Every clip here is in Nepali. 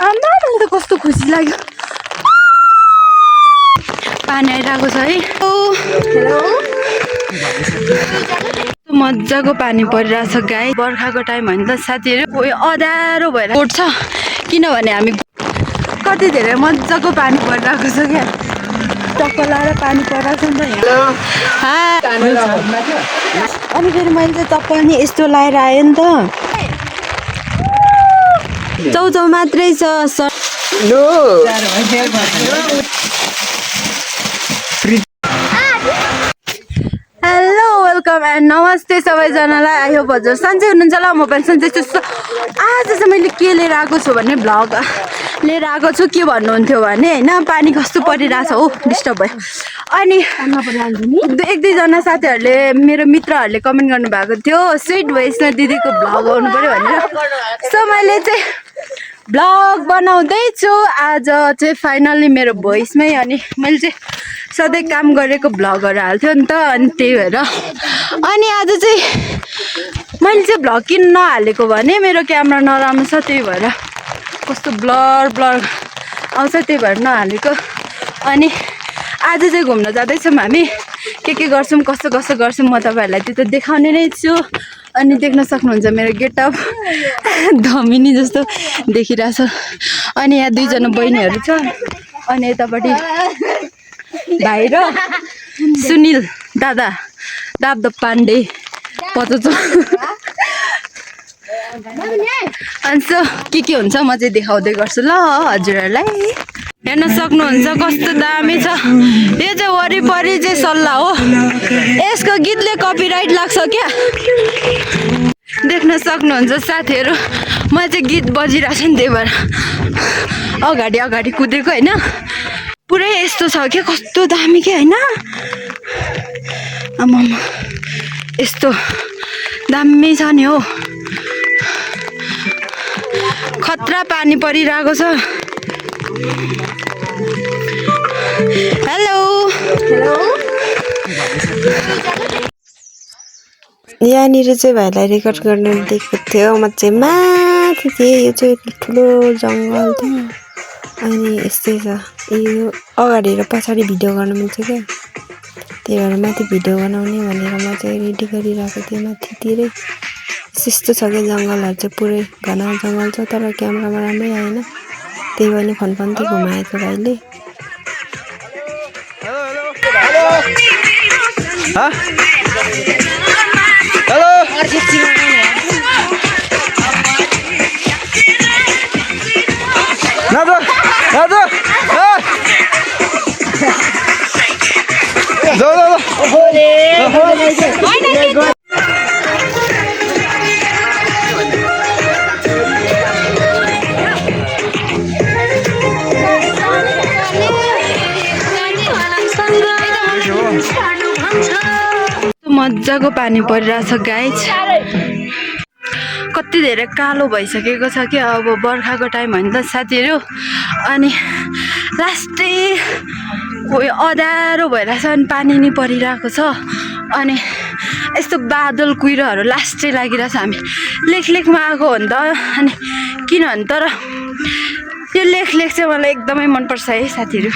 आमा मलाई त कस्तो खुसी लाग्यो पानी आइरहेको छ है हेलो मजाको पानी परिरहेछ गाई बर्खाको टाइम होइन त साथीहरू अँध्यारो भएर उठ्छ किनभने हामी कति धेरै मजाको पानी परिरहेको छ क्या टक्क लाएर पानी परिरहेको छ नि त यहाँ अनि फेरि मैले चाहिँ चप्पल नि यस्तो लाएर आएँ नि त चौचौ मात्रै छ हेलो वेलकम एन्ड नमस्ते सबैजनालाई आई होप हजुर सन्चै हुनुहुन्छ होला म पनि सन्चै छु आज चाहिँ मैले के लिएर आएको छु भने भ्लग लिएर आएको छु के भन्नुहुन्थ्यो भने होइन पानी कस्तो परिरहेछ हो डिस्टर्ब भयो अनि एक दुईजना साथीहरूले मेरो मित्रहरूले कमेन्ट गर्नुभएको थियो स्विट भोइसमा दिदीको भ्लग आउनु पऱ्यो भनेर सो मैले चाहिँ भ्लग बनाउँदैछु आज चाहिँ फाइनल्ली मेरो भोइसमै अनि मैले चाहिँ सधैँ काम गरेको भ्लगहरू हाल्थ्यो नि त अनि त्यही भएर अनि आज चाहिँ मैले चाहिँ भ्लग किन नहालेको भने मेरो क्यामेरा नराम्रो छ त्यही भएर कस्तो ब्लर ब्लर आउँछ त्यही भएर नहालेको अनि आज चाहिँ घुम्न जाँदैछौँ हामी के गर्छौँ कस्तो गर्छौँ म तपाईँहरूलाई त्यो त देखाउने नै छु अनि देख्न सक्नुहुन्छ मेरो गेटअप धमिनी जस्तो देखिरहेछ अनि यहाँ दुईजना बहिनीहरू छ अनि यतापट्टि भाइ र सुनिल दादा दाब्द पाण्डे पचाउँछ अनि सो के हुन्छ म चाहिँ देखाउँदै गर्छु ल हजुरहरूलाई हेर्न सक्नुहुन्छ कस्तो दामी छ यो चाहिँ वरिपरि चाहिँ सल्लाह हो यसको गीतले कपिराइट लाग्छ क्या देख्न सक्नुहुन्छ साथीहरू म चाहिँ गीत बजिरहेको छ नि त्यही भएर अगाडि कुदेको होइन पुरै यस्तो छ क्या कस्तो दामी क्या होइन आमा यस्तो दामी छ नि हो खतरा पानी परिरहेको छ हेलो यहाँनिर चाहिँ भाइलाई रेकर्ड गर्न दिएको थियो म चाहिँ माथि थिएँ यो चाहिँ ठुलो जङ्गल थियो अनि यस्तै छ यो अगाडि र पछाडि भिडियो गर्नु मिल्छ क्या त्यही भएर माथि भिडियो बनाउने भनेर म चाहिँ रेडी गरिरहेको थिएँ माथितिरै यस्तो छ क्या जङ्गलहरू चाहिँ पुरै घना जङ्गल छ तर क्यामेरामा राम्रै आएन त्यही भएर फनफन्ती घुमाएको भाइले मजाको पानी परिरहेछ गाइज कति धेरै कालो भइसकेको छ कि अब बर्खाको टाइम होइन त साथीहरू अनि लास्टै अँध्यारो भइरहेछ अनि पानी नि परिरहेको छ अनि यस्तो बादल कुहिरोहरू लास्टै लागिरहेछ हामी लेखमा आएको हो नि त अनि किनभने तर त्यो लेख चाहिँ मलाई एकदमै मनपर्छ है साथीहरू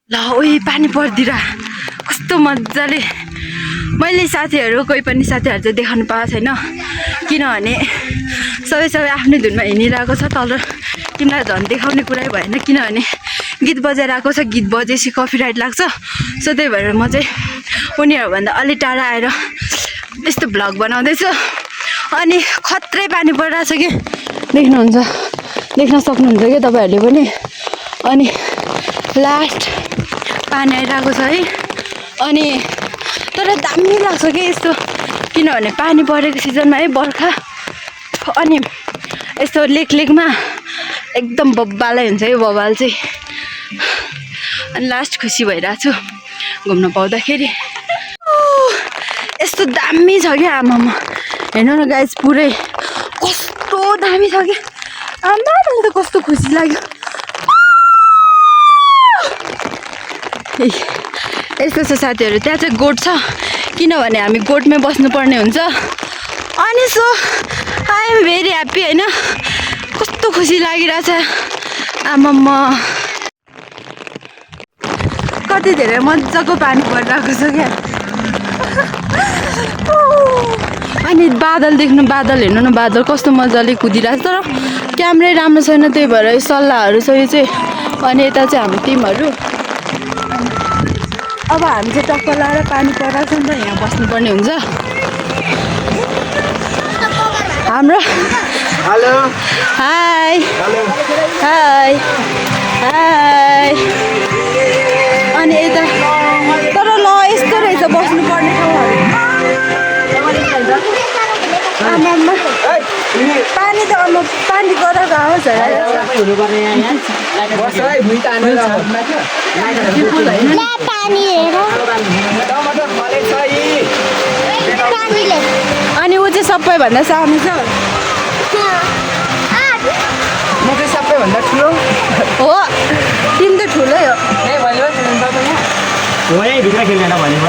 ल ओइ पानी परिदिएर कस्तो मजाले मैले साथीहरू कोही पनि साथीहरू चाहिँ देखाउनु पाएको छैन किनभने सबै आफ्नै धुनमा हिँडिरहेको छ तर तिमीलाई झन् देखाउने कुरै भएन किनभने गीत बजाइरहेको छ गीत बजेपछि कपिराइट लाग्छ सो त्यही भएर म चाहिँ उनीहरूभन्दा अलि टाढा आएर यस्तो भ्लग बनाउँदैछु अनि खत्रै पानी परिरहेछ कि देख्न सक्नुहुन्छ क्या तपाईँहरूले पनि अनि लास्ट पानी आइरहेको छ है अनि तर दामी लाग्छ क्या यस्तो किनभने पानी परेको सिजनमा है बर्खा अनि यस्तो लेखमा एकदम बब्बालै हुन्छ है बबाल चाहिँ अनि लास्ट खुसी भइरहेको छु घुम्न पाउँदाखेरि यस्तो दामी छ क्या आमामा हेर्नु न गाइस पुरै कस्तो दामी छ क्या आमा मलाई त कस्तो खुसी लाग्यो यस्तो छ साथीहरू त्यहाँ चाहिँ गोठ छ किनभने हामी गोठमै बस्नुपर्ने हुन्छ अनि so I am very happy होइन खुसी लागिरहेछ आमाम्मा कति धेरै मजाको पानी परिरहेको छ क्या अनि बादल देख्नु बादल हेर्नु न बादल कस्तो मजाले कुदिरहेछ तर क्यामेरै राम्रो छैन त्यही भएर सल्लाहहरू छ यो चाहिँ अनि यता चाहिँ हाम्रो टिमहरू अब हामी चाहिँ टक्क लाएर पानी पराएको छ नि त यहाँ बस्नुपर्ने हुन्छ हाम्रो hello hi hello hi high अनि यता तर ल यस्तो रहेछ बस्नुपर्ने ठाउँहरू आमामा पानी त अब पानी गएर आओस् बस है भुइँ तानेर माथि टमाटर फलेको छ यी अनि ऊ चाहिँ सबैभन्दा सानो छ म चाहिँ सबैभन्दा ठुलो हो तिमी त ठुलै हो हो यही भित्र खेल्दैन भने म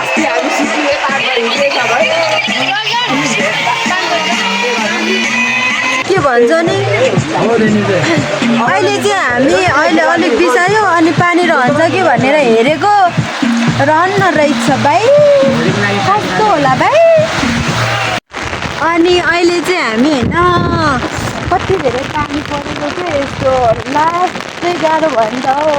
अस्ति हामी सिक्किम पार हिँडेछ भाइ के भन्छ नि अहिले चाहिँ हामी अहिले अलिक बिसायो अनि पानी रहन्छ कि भनेर हेरेको रहन्न रहेछ भाइ कस्तो होला भाइ अनि अहिले चाहिँ हामी होइन कति धेरै पानी परेको थियो यस्तो लास्ट चाहिँ गाह्रो भयो नि त हौ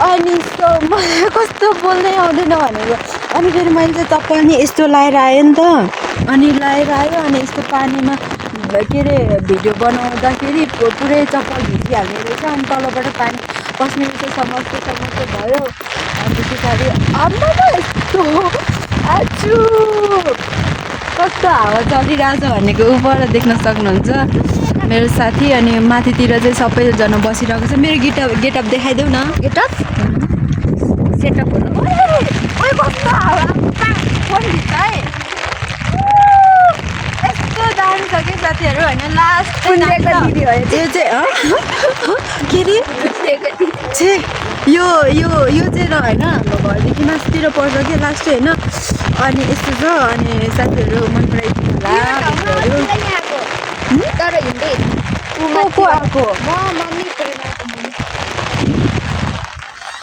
अनि यस्तो मलाई कस्तो बोल्नै आउँदैन भनेको अनि फेरि मैले चाहिँ चप्पल नि यस्तो लगाएर आयो नि त अनि लगाएर आयो अनि यस्तो पानीमा के अरे भिडियो बनाउँदाखेरि पुरै चप्पल भिजिहाल्ने रहेछ अनि तलबाट पानी पस्ने रहेछ समस्या भयो अनि पछाडि आम्मामा यस्तो आजु कस्तो हावा चलिरहेछ भनेको ऊपर देख्न सक्नुहुन्छ मेरो साथी अनि माथितिर चाहिँ सबैजना बसिरहेको छ मेरो गेटअप देखाइदेऊ न गेटअप सेटअपहरू कस्तो हावा यस्तो दामी छ कि साथीहरू होइन लास्ट यो चाहिँ के अरे छे यो चाहिँ र होइन हाम्रो घरदेखि माथितिर पर्छ कि लास्ट होइन अनि यस्तो छ अनि साथीहरू मन पराइदिनु होला को आएको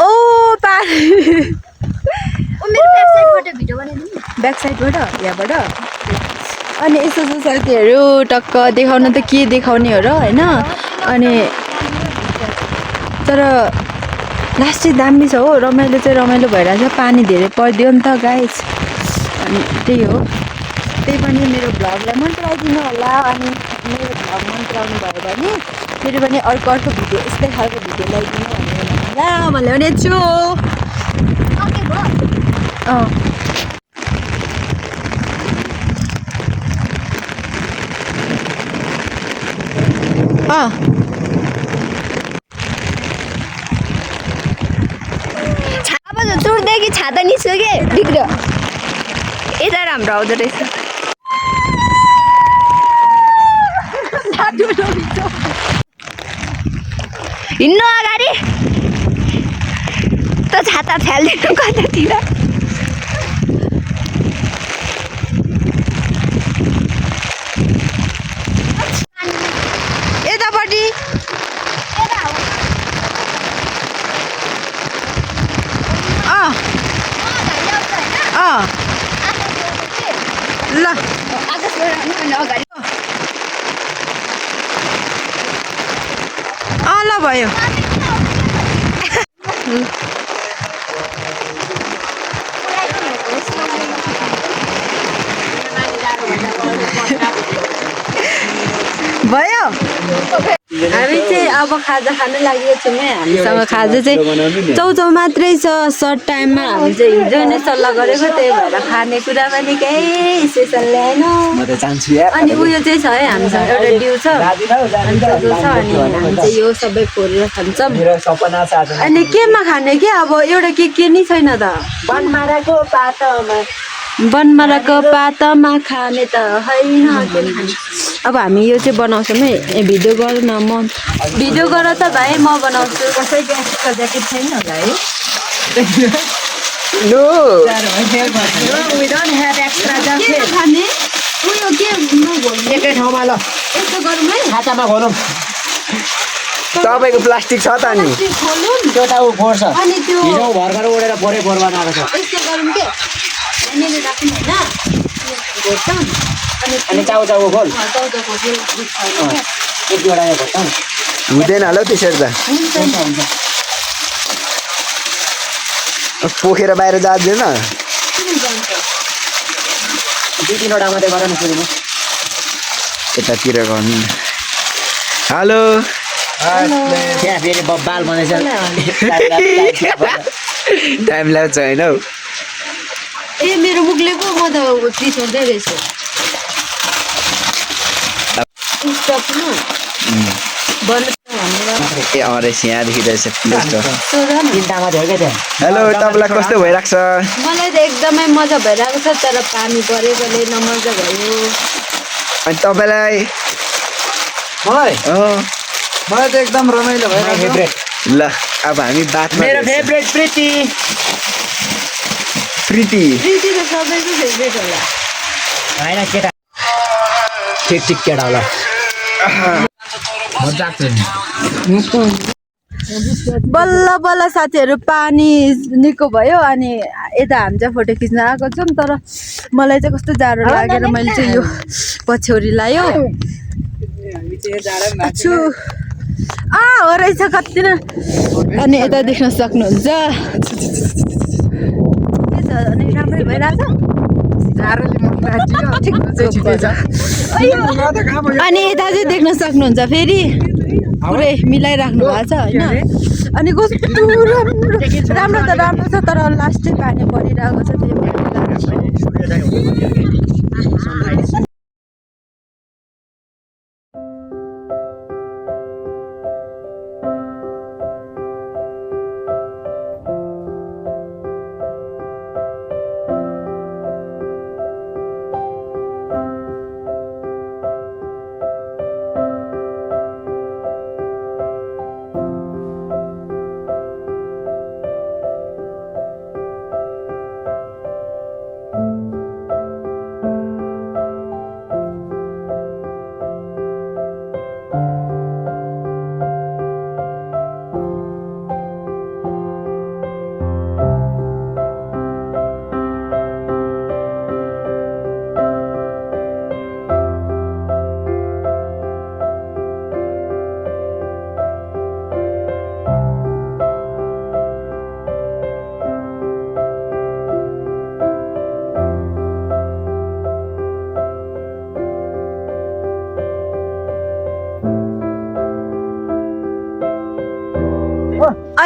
ओ पानी ब्याक साइडबाट यहाँबाट अनि यस्तो छ साथीहरू टक्क देखाउन त के देखाउने हो र होइन अनि तर लास्ट चाहिँ दामी छ हो रमाइलो चाहिँ रमाइलो भइरहेछ पानी धेरै परिदियो नि त गाइस अनि त्यही हो त्यही पनि मेरो भ्लगलाई मन पराइदिनु होला अनि मेरो भ्लग मन पराउनु भयो भने फेरि पनि अर्को भिडियो यस्तै खालको भिडियो ल्याइदिनु भनेर मैले भने छु अब चुरदेखि छाता निस्क्यो के बिग्रियो यता राम्रो आउँदो रहेछ हिँड्नु अगाडि त छाता फ्यालिदिनु कतातिर यतापट्टि ल ल भयो भयो हामी चाहिँ अब खाजा खानु लागेको छौँ है हामीसँग खाजा चाहिँ चौचौ मात्रै छ सर्ट टाइममा हामी चाहिँ हिजो नै सल्लाह गरेको त्यही भएर खानेकुरा पनि केही स्पेसल ल्याएन अनि उयो चाहिँ छ है हामीसँग एउटा डिउ छ अनि चौचौ छ अनि हामी चाहिँ यो सबै फोरेर खान्छौँ अनि केमा खाने के अब एउटा के नि छैन त बनमाराको पातामा खाने त होइन के खाने अब हामी यो चाहिँ बनाउँछौँ है भिडियो गर न म भिडियो गर त भाइ म बनाउँछु कसैको एक्स्ट्रा ज्याकेट छैन होला है no We don't have extra just के खाने उयो के नभोल्नु एकै ठाउँमा ल यस्तो गरौँ है खातामा घोलौँ तपाईँको प्लास्टिक छ त नि प्लास्टिक खोलौँ त्यो त ऊ फोर्छ अनि त्यो हिजो भर्खर उडेर पोरै पोर बनाएको छ यस्तो गरौँ के यहाँनिर राख्नु होइन घोट्छौँ अनि चाउ चाउ खोल चौधको त्यो दुध छैन क्या एक दुईवटा यो घोट्छौँ हुँदैन होला हौ त्यसरी त हुन्छ हुन्छ हुन्छ पोखेर बाहिर जाँदैन किन जान्छ दुई तिनवटा मात्रै गर न सुरुमा यतातिर गर्नु हेलो त्यहाँ फेरि बाल बनाएछ टाइम लाग्छ होइन हौ ए मेरो मुखले पो म त बिसाउँदै रहेछु स्टप न भन्नु भनेर ए रहेछ यहाँदेखि रहेछ सोध न तिनवटा मात्रै हो क्या त्यहाँ हेलो तपाईँलाई कस्तो भइरहेको छ मलाई त एकदमै मजा भइरहेको छ तर पानी परेकोले नमजा भयो अनि तपाईँलाई मलाई मलाई त एकदम रमाइलो भइरहेको फेभरेट ल अब हामी बातमा मेरो फेभरेट प्रीति प्रीति प्रीति त सबैको फेभरेट होला होइन केटा ठिक ठिक केटा होला मजाक छ बल्ल बल्ल साथीहरू पानी निको भयो अनि यता हामी चाहिँ फोटो खिच्न आएको छौँ तर मलाई चाहिँ कस्तो जाडो लागेर मैले चाहिँ यो पछ्यौरी लायो छु हो रहेछ कति न अनि यता देख्न सक्नुहुन्छ के छ अनि राम्रै भइरहेछ अनि यता चाहिँ देख्न सक्नुहुन्छ फेरि पुरै मिलाइराख्नु भएको छ होइन अनि कस्तो राम्रो त राम्रो छ तर लास्टै पानी परिरहेको छ त्यही भएर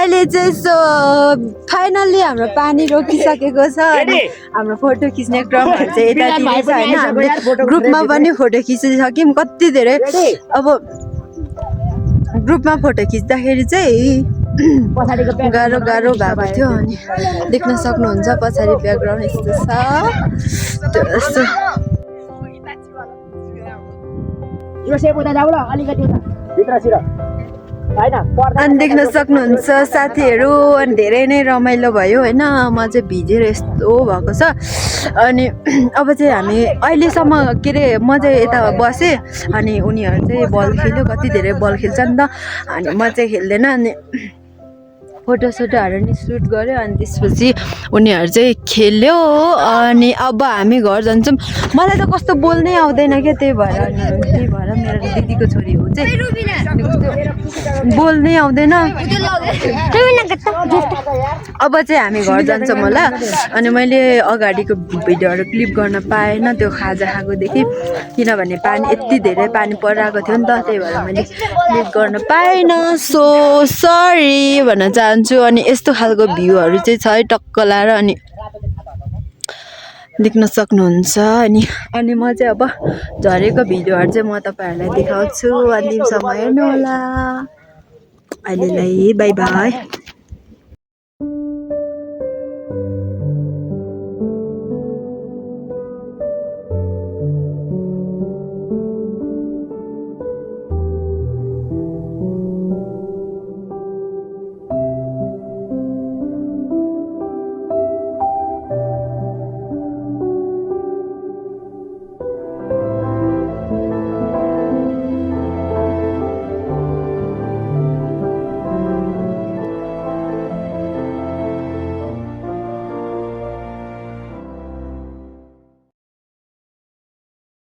अहिले चाहिँ सो फाइनल्ली हाम्रो पानी रोकिसकेको छ अनि हाम्रो फोटो खिच्ने क्रमहरू चाहिँ यतातिर छ होइन हामीले ग्रुपमा पनि फोटो खिचिसक्यौँ कति धेरै अब ग्रुपमा फोटो खिच्दाखेरि चाहिँ गाह्रो गाह्रो भएको थियो अनि देख्न सक्नुहुन्छ पछाडि ब्याकग्राउन्ड यस्तो छ अनि देख्न सक्नुहुन्छ साथीहरू अनि धेरै नै रमाइलो भयो होइन म चाहिँ भिजेर यस्तो भएको छ अनि अब चाहिँ हामी अहिलेसम्म के अरे म चाहिँ यता बसेँ अनि उनीहरू चाहिँ बल खेल्यो कति धेरै बल खेल्छ नि त अनि म चाहिँ खेल्दैन अनि फोटोसोटोहरू नि सुट गऱ्यो अनि त्यसपछि उनीहरू चाहिँ खेल्यो अनि अब हामी घर जान्छौँ मलाई त कस्तो बोल्नै आउँदैन क्या त्यही भएर मेरो दिदीको छोरी हो चाहिँ बोल्नै आउँदैन अब चाहिँ हामी घर जान्छौँ होला अनि मैले अगाडिको भिडियोहरू क्लिप गर्न पाएन त्यो खाजा खाएकोदेखि किनभने पानी यति धेरै पानी परिरहेको थियो नि त त्यही भएर मैले क्लिप गर्न पाएन सो सरी भन्न चाहन्छु अनि यस्तो खालको भ्यूहरू चाहिँ छ है टक्क लाएर अनि देख्न सक्नुहुन्छ अनि म चाहिँ अब झरेको भिडियोहरू चाहिँ म तपाईँहरूलाई देखाउँछु अन्तिमसम्म हेर्नु होला अहिलेलाई बाई बाई।